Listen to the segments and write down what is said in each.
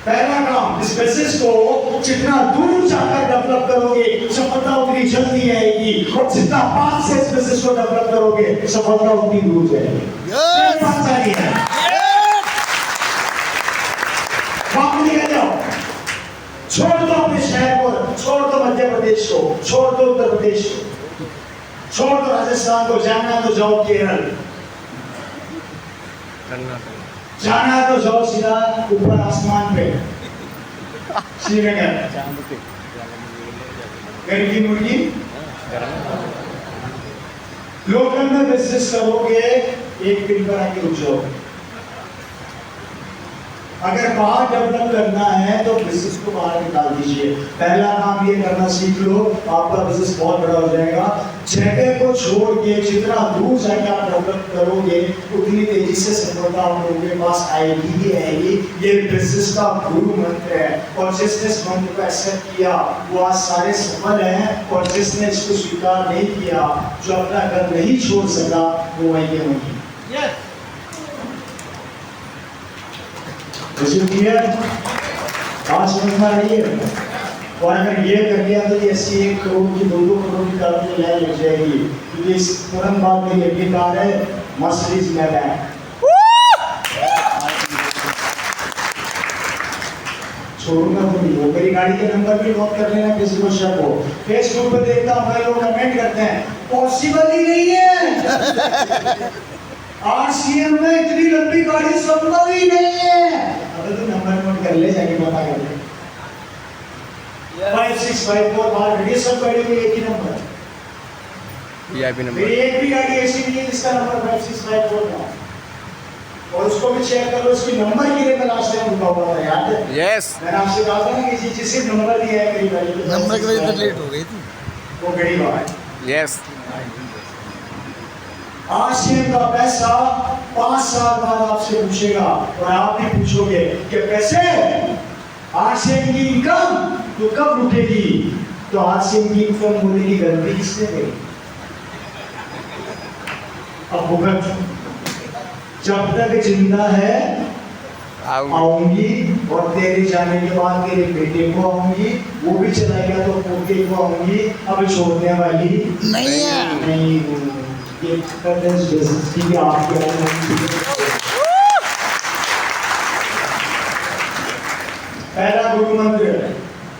पहला काम, इस बिजनेस को जितना दूर जाकर डेवलप करोगे सफलता उतनी जल्दी आएगी, और जितना पास से इस बिजनेस को डेवलप करोगे सफलता उतनी दूर जाएगी। छोड़ दो अपने शहर को, छोड़ दो मध्य प्रदेश को, छोड़ दो उत्तर प्रदेश को, छोड़ दो राजस्थान को, जाना तो जाओ केरल, जाना तो जाओ सीधा ऊपर आसमान पे श्रीनगर। घर की मुर्गी लोकल में बिजनेस करोगे एक दिन पर आके रुक जाओगे। अगर बाहर डेवलप करना है तो बिजनेस को बाहर निकाल दीजिए। पहला काम ये करना सीख लो, आपका बिजनेस बहुत बड़ा हो जाएगा। जगह को छोड़ के जितना दूर जाके आप डेवलप करोगे उतनी तेजी से सफलता आप लोगों के पास आएगी ही आएगी। ये बिजनेस का गुरु मंत्र है, और जिसने इस मंत्र को एक्सेप्ट किया वो आज सारे सफल हैं, और जिसने इसको स्वीकार नहीं किया, जो अपना घर नहीं छोड़ सका, वो वहीं के वहीं। आज समझ में आ रही है। और अगर ये कर लिया तो ये 1 करोड़ की 2 करोड़ की कार की लाइन लग जाएगी, क्योंकि इस तुरंत बाद में ये कार है मर्सिडीज मैबैक। छोड़ूंगा तो नहीं, वो मेरी गाड़ी के नंबर भी नोट कर लेना किसी को शक हो। फेसबुक पे देखता हूँ मैं, लोग कमेंट करते हैं पॉसिबल ही नहीं है, आरसीएम में इतनी लंबी गाड़ी संभव ही नहीं है। अबे तो नंबर नोट कर ले, जाके पता कर ले। 5654 बार ये सब गाड़ी में एक ही नंबर, वीआईपी नंबर। एक भी गाड़ी ऐसी नहीं है जिसका नंबर 5654 है, और उसको भी चेक कर लो, उसकी नंबर के लिए मैं लास्ट टाइम रुका हुआ था, याद है? यस, मैंने आपसे कहा था ना कि जिसे नंबर दिया है मेरी गाड़ी के, नंबर की वजह से लेट हो गई थी, वो गरीब है। यस, आरसीएम का पैसा 5 साल बाद आपसे पूछेगा, और आप भी पूछोगे कि पैसे आरसीएम की इनकम तो कब लुटेगी? तो आरसीएम की इनकम होने की गलती किसने करी? अब भुगत, जब तक जिंदा है आऊंगी, और तेरे जाने के बाद तेरे बेटे को आऊंगी, वो भी चला गया तो पोते को आऊंगी, अब छोड़ने वाली नहीं है। नहीं। ये की आपके पहला गुरु मंत्र,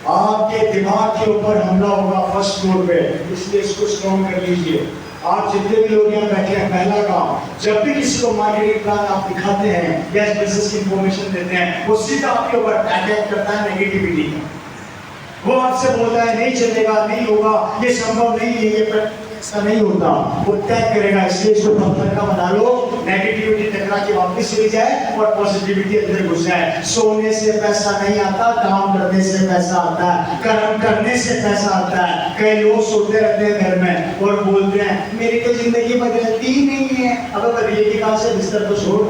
आपके दिमाग के ऊपर हमला होगा फर्स्ट फ्लोर पे, इसलिए इसको स्ट्रॉन्ग कर लीजिए। आप जितने भी लोग यहाँ बैठे हैं, पहला काम, जब भी किसी को मार्केटिंग प्लान आप दिखाते हैं या बिजनेस की इंफॉर्मेशन देते हैं, वो सीधा आपके ऊपर अटैक करता है नेगेटिविटी का। वो आपसे बोलता है नहीं चलेगा, नहीं होगा, ये संभव नहीं है, ये ऐसा नहीं होता, वो टैग करेगा। इसलिए इसको पत्थर का बना लो, नेगेटिविटी टकरा के वापस चली जाए और पॉजिटिविटी अंदर घुस जाए। सोने से पैसा नहीं आता, काम करने से पैसा आता है, कर्म करने से पैसा आता है। कई लोग सोते रहते हैं घर में और बोलते हैं मेरी तो जिंदगी बदलती ही नहीं है। अब बदलेगी कहां से, बिस्तर को छोड़।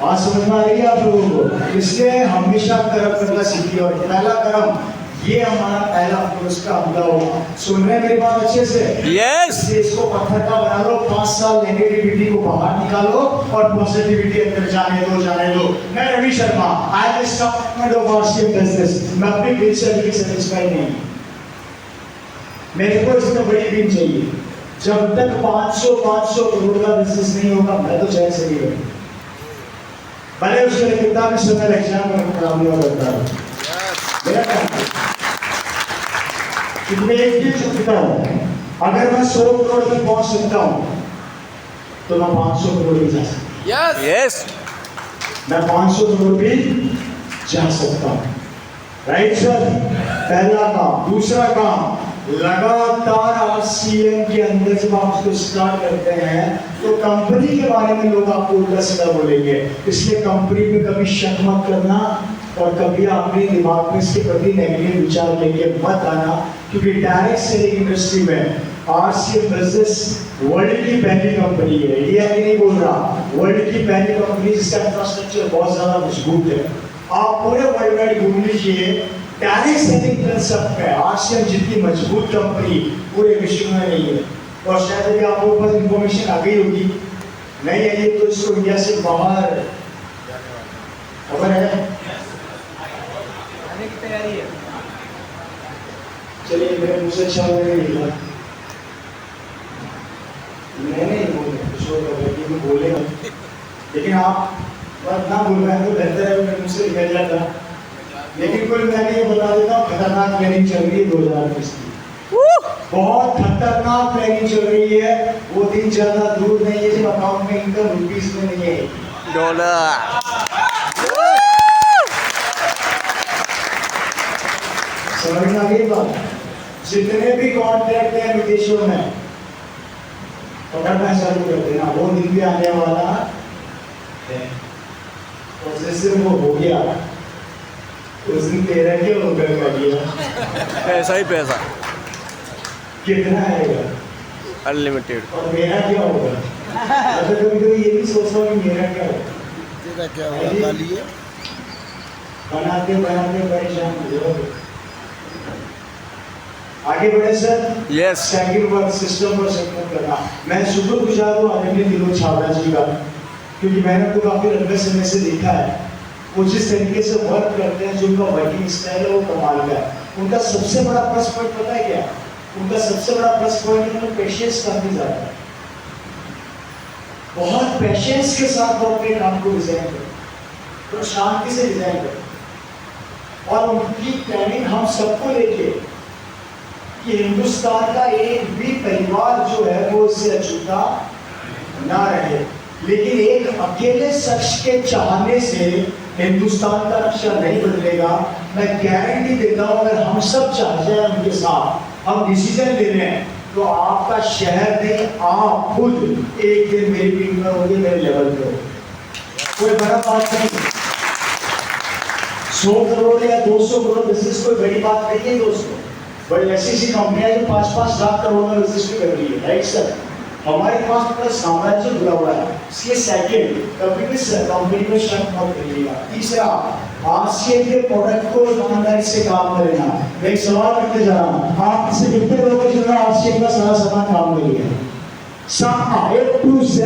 बात समझ में आ रही है आप लोगों को? इसलिए हमेशा कर्म करना सीखिए, और पहला कर्म ये हमारा पहला पुरस्कार हमला होगा। सुन रहे मेरी बात अच्छे से? यस। इसको पत्थर का बना लो, 5 साल नेगेटिविटी को बाहर निकालो और पॉजिटिविटी अंदर जाने दो, जाने दो। मैं Ravi Sharma, I am statement of RCM business. मैं अपनी बिल से अभी सेटिस्फाइड नहीं, मेरे को इसमें बड़ी बिल चाहिए। जब तक 500 करोड़ का बिजनेस नहीं होगा, मैं तो चैन से नहीं रहूंगा, भले उसके कितना भी समय लग जाए, मैं काम नहीं करता हूँ। मेरा काम मैं एक चीज सकता हूँ, अगर मैं 100 करोड़ तक पहुंच सकता हूँ तो मैं 500 करोड़ भी जा सकता हूँ। यस, मैं 500 करोड़ भी जा सकता हूँ। Right sir? पहला काम। दूसरा काम, लगातार आरसीएम के अंदर जब आप उसको स्टार्ट करते हैं तो कंपनी के बारे में लोग आपको उल्टा सीधा बोलेंगे, इसलिए कंपनी में कभी शक मत करना, और कभी अपने दिमाग में इसके प्रति नेगेटिव विचार लेके मत आना, क्योंकि डायरेक्ट सेलिंग इंडस्ट्री में आरसीएम बिजनेस वर्ल्ड की पहली कंपनी है। इंडिया की नहीं बोल रहा, वर्ल्ड की पहली कंपनी जिसका इंफ्रास्ट्रक्चर बहुत ज्यादा मजबूत है। आप पूरे वर्ल्ड में घूम लीजिए, डायरेक्ट सेलिंग कंसेप्ट है आरसीएम जितनी मजबूत कंपनी पूरे विश्व में नहीं है। और शायद अभी आपको पास इंफॉर्मेशन आ गई होगी, नहीं है ये तो इसको इंडिया से बाहर खबर है? आने की तैयारी है। चलिए मेरे मुँह से अच्छा नहीं निकला, मैंने ही बोले कुछ और लगे मैं बोलेगा, लेकिन आप बात ना बोल रहे हैं तो बेहतर है मेरे मुँह से निकल जाता। लेकिन कोई मैं ये बता देता हूँ, खतरनाक प्लानिंग चल रही है 2021 की, बहुत खतरनाक प्लानिंग चल रही है। वो दिन ज्यादा दूर नहीं है जब अकाउंट में इनकम रुपीज में नहीं है, डॉलर। समझ में आ गई बात? जितने भी कॉन्ट्रैक्ट हैं विदेशों में पकड़ना चालू कर देना, वो दिन भी आने वाला है। और जिस दिन वो हो गया उस दिन तेरा क्या होगा दिया, पैसा ही पैसा, कितना आएगा अनलिमिटेड। और मेरा क्या होगा। मतलब कभी कभी ये भी सोचता हूँ कि मेरा क्या होगा। तेरा क्या होगा लिए बनाते बनाते परेशान हो जाओगे। आगे बढ़े sir. Yes. Second work system पर सेटअप करना। मैं शुक्रगुजार हूँ आदरणीय विनोद छाबड़ा जी का, क्योंकि मैंने तो काफी लंबे समय से देखा है वो जिस तरीके से वर्क करते हैं, जो उनका वर्किंग स्टाइल है वो कमाल का है। उनका सबसे बड़ा प्लस पॉइंट पता है क्या? उनका सबसे बड़ा प्लस पॉइंट है उनका पेशेंस काफी ज्यादा है। बहुत पेशेंस के साथ वो अपने काम को डिजाइन करते हैं, तो शांति से डिजाइन करते हैं। और उनकी प्लानिंग हम सबको लेके कि हिंदुस्तान का एक भी परिवार जो है वो इससे अछूता ना रहे। लेकिन एक अकेले शख्स के चाहने से हिंदुस्तान का नक्शा नहीं बदलेगा। मैं गारंटी देता हूं, अगर हम सब चाह जाए उनके साथ, हम डिसीजन ले रहे हैं, तो आपका शहर नहीं आप खुद एक दिन मेरी टीम में होंगे, मेरे लेवल पे होंगे। कोई बड़ा बात नहीं, 100 करोड़ या 200 करोड़ बिजनेस कोई बड़ी बात नहीं है दोस्तों। बड़ी ऐसी ऐसी कंपनियां जो 5-5 लाख करोड़ में बिजनेस भी कर रही है, राइट सर। हमारे पास पूरा साम्राज्य जुड़ा हुआ है। इसके सेकंड कभी भी कंपनी में शक मत करिएगा। तीसरा, आरसीएम के प्रोडक्ट को ईमानदारी से काम करेगा। मैं एक सवाल करते जा रहा हूँ, आप किसी कितने लोगों को जो आरसीएम का सारा सामान काम करिए, सारा A to Z,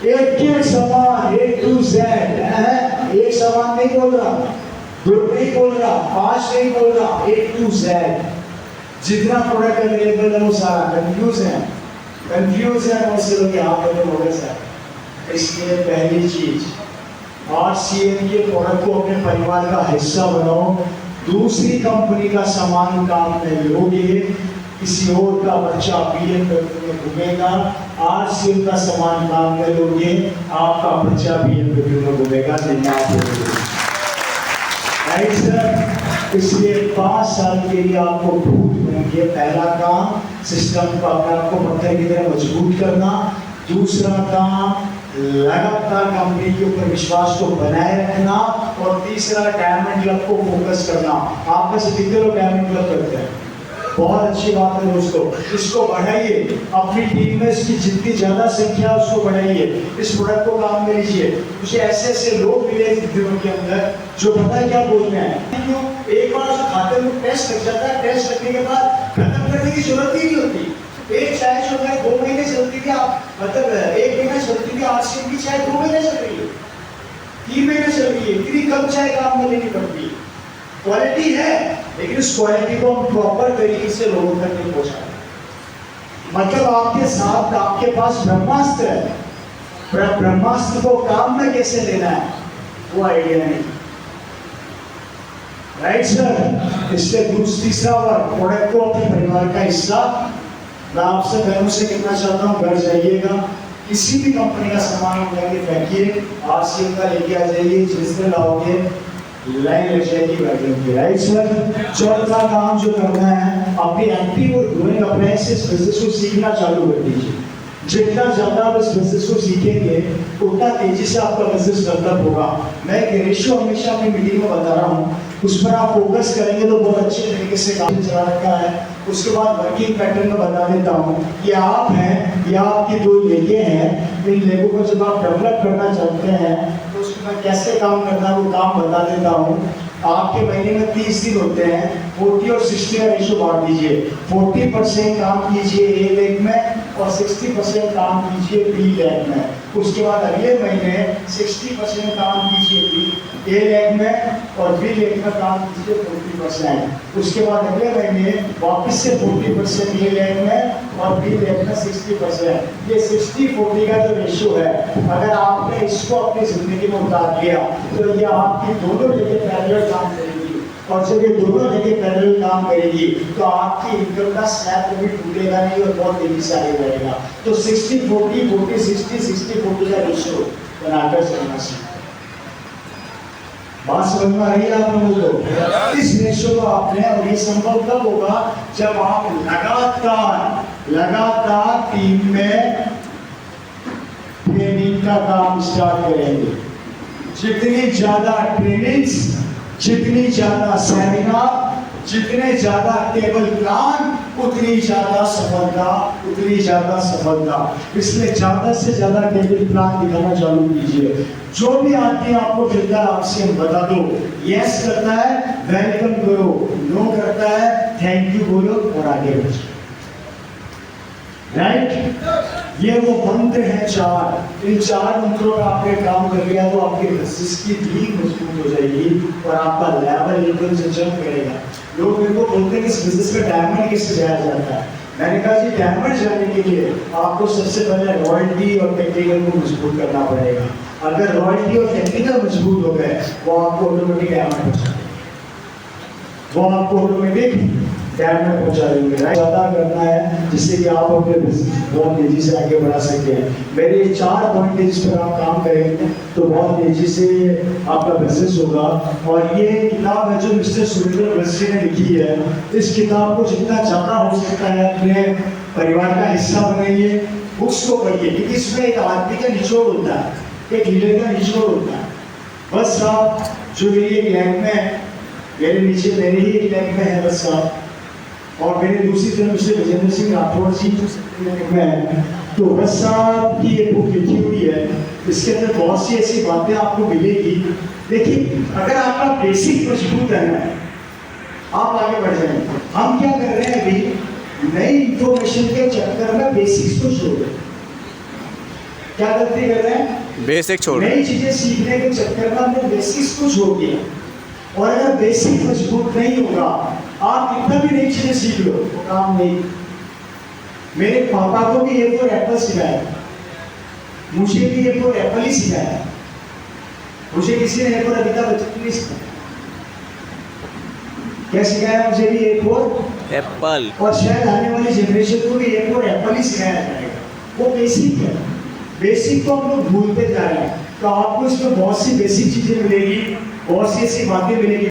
एक समान A to Z, एक समान नहीं बोल रहा, 2 नहीं बोल रहा, 5 नहीं बोल रहा, A to Z। जितना प्रोडक्ट अवेलेबल है वो सारा कंफ्यूज है बहुत से लोग यहाँ पर हो गए सर। इसलिए पहली चीज, आरसीएम के प्रोडक्ट को अपने परिवार का हिस्सा बनाओ। दूसरी कंपनी का सामान काम में लोगे, किसी और का बच्चा BMW में घूमेगा, आरसीएम का सामान काम में लोगे, आपका बच्चा BMW में घूमेगा, राइट सर। इसलिए 5 साल के लिए आपको भूत बनेंगे। पहला काम सिस्टम को अपने आप को पत्थर की तरह मजबूत करना। दूसरा काम लगातार कंपनी के ऊपर विश्वास को बनाए रखना। और तीसरा डायमंड क्लब को फोकस करना। आप में से कितने लोग डायमंड क्लब करते हैं? बहुत अच्छी बात है दोस्तों, इसको बढ़ाइए। अपनी टीम में इसकी जितनी ज्यादा संख्या उसको बढ़ाइए। इस प्रोडक्ट को काम में लीजिए। मुझे ऐसे ऐसे लोग मिले इस दिनों के अंदर जो पता है क्या बोलते हैं, एक बार जो खाते में टेस्ट लग जाता है, टेस्ट लगने के बाद खत्म करने की जरूरत ही नहीं होती। एक चाय जो है 2 महीने चलती थी, आप मतलब 1 महीना चलती थी, आरसीएम की चाय 2 महीने चल रही है, 3 महीने चल रही है। इतनी कम चाय काम में लेनी पड़ती है। क्वालिटी है, लेकिन उस क्वालिटी को हम प्रॉपर तरीके से लोगों तक नहीं पहुंचाते। मतलब आपके साथ आपके पास ब्रह्मास्त्र है, ब्रह्मास्त्र को काम में कैसे लेना है वो आइडिया नहीं, राइट सर। इसलिए तीसरा वर्ग, प्रोडक्ट को अपने परिवार का हिस्सा। मैं आपसे घरों से कहना चाहता हूँ, घर जाइएगा, किसी भी कंपनी का सामान लेके फेंकिए, आरसीएम का लेके आ जाइए, जिस दिन लाओगे लाइन लग जाएगी, राइट सर। चौथा काम जो करना है, अपनी एक्टिव और ग्रोइंग अप्लायंसेस बिजनेस को सीखना चालू कर दीजिए। जितना ज्यादा आप इस बिजनेस को सीखेंगे उतना तेजी से आपका बिजनेस डेवलप होगा। मैं एक रेशियो हमेशा अपनी मीटिंग में बता रहा हूँ, उस पर आप फोकस करेंगे तो बहुत अच्छे तरीके से काम चला रखा है। उसके बाद वर्किंग पैटर्न में बता देता हूँ, ये आप हैं, ये आपकी 2 लेगे हैं। इन लेगों को जब आप डेवलप करना चाहते हैं तो उसमें मैं कैसे काम करना है वो काम बता देता हूँ। आपके महीने में 30 दिन होते हैं, 40 और 60 का रेशो बांट दीजिए। 40% काम कीजिए A लेग में और 60% काम कीजिए बी लैब में। उसके बाद अगले महीने 60% काम कीजिए ए लैब में और बी लैब में काम कीजिए 40%। उसके बाद अगले महीने वापस से 40% ए लैब में और बी लैब में 60%। ये 60-40 का जो रेशियो है, अगर आपने इसको अपनी जिंदगी में उतार लिया तो ये आपकी दोनों जगह पैरेलल काम करेगी। और जब ये दोनों जगह पैरेलल काम करेगी तो आपकी इनकम का स्लैब कभी टूटेगा नहीं और बहुत तेजी से आगे बढ़ेगा। तो 60-40, 40-60, 60-40 का रेशियो बनाकर चलना सीखो। बात समझ में आ रही है आप लोगों को? इस रेशियो को आपने, और ये संभव तब होगा जब आप लगातार टीम में ट्रेनिंग का काम स्टार्ट करेंगे। जितनी ज्यादा ट्रेनिंग्स, जितनी ज्यादा सेमिनार, जितने ज्यादा टेबल प्लान, उतनी ज्यादा सफलता। इसलिए ज्यादा से ज्यादा टेबल प्लान दिखाना चालू कीजिए। जो भी आदमी आपको मिलता है आपसे बता दो, यस करता है वेलकम करो, नो करता है थैंक यू बोलो और आगे बढ़ो। राइट? ये वो मंत्र है 4। इन 4 मंत्रों का आपने काम कर लिया तो आपके बिजनेस की भी मजबूत हो जाएगी और आपका लेवल एकदम से जंप करेगा। लोग मेरे को बोलते हैं कि इस बिजनेस में डायमंड कैसे जाया जाता है। मैंने कहा जी, डायमंड जाने के लिए आपको सबसे पहले रॉयल्टी और टेक्निकल को मजबूत करना पड़ेगा। अगर रॉयल्टी और टेक्निकल मजबूत हो गए वो आपको ऑटोमेटिक डायमंड पहुंचा देंगे। ज्यादा करना है जिससे कि आप अपने बिजनेस बहुत तेजी से आगे बढ़ा सकते हैं। मेरे 4 पॉइंट जिस पर आप काम करेंगे तो बहुत तेजी से आपका बिजनेस होगा। और ये किताब है जो मिस्टर सुरेंद्र बंसी ने लिखी है। इस किताब को जितना ज्यादा हो सकता है अपने परिवार का हिस्सा बनाइए, बुक्स को पढ़िए, क्योंकि इसमें एक आदमी का निचोड़ होता है, एक लीडर का निचोड़ होता है। बस आप जो मेरी एक लैब में, मेरे नीचे मेरे ही एक लैब में है बस आप, और मेरे दूसरी तरफ से विजेंद्र सिंह राठौर जी में, तो बस साहब की ये बुक लिखी हुई है। इसके अंदर बहुत सी ऐसी बातें आपको मिलेगी। देखिए, अगर आपका बेसिक मजबूत है ना, आप आगे बढ़ जाएंगे। हम क्या कर रहे हैं अभी, नई इंफॉर्मेशन के चक्कर में बेसिक्स को छोड़ रहे हैं। क्या गलती कर रहे हैं? बेसिक छोड़, नई चीजें सीखने के चक्कर में हमने बेसिक्स को छोड़ दिया। और अगर बेसिक मजबूत नहीं होगा, आप कितना भी नई चीजें सीख लो वो काम नहीं। मेरे पापा को भी A for एप्पल सिखाया, मुझे भी A for एप्पल ही सिखाया। मुझे किसी ने A for अमिताभ बच्चन नहीं सिखाया। क्या सिखाया? मुझे भी A for एप्पल, और शायद आने वाली जनरेशन को भी A for एप्पल ही सिखाया जाएगा। वो बेसिक है। बेसिक को हम लोग भूलते जा रहे हैं। तो आपको इसमें बहुत सी बेसिक चीजें मिलेगी, बहुत सी ऐसी बातें मिलेगी।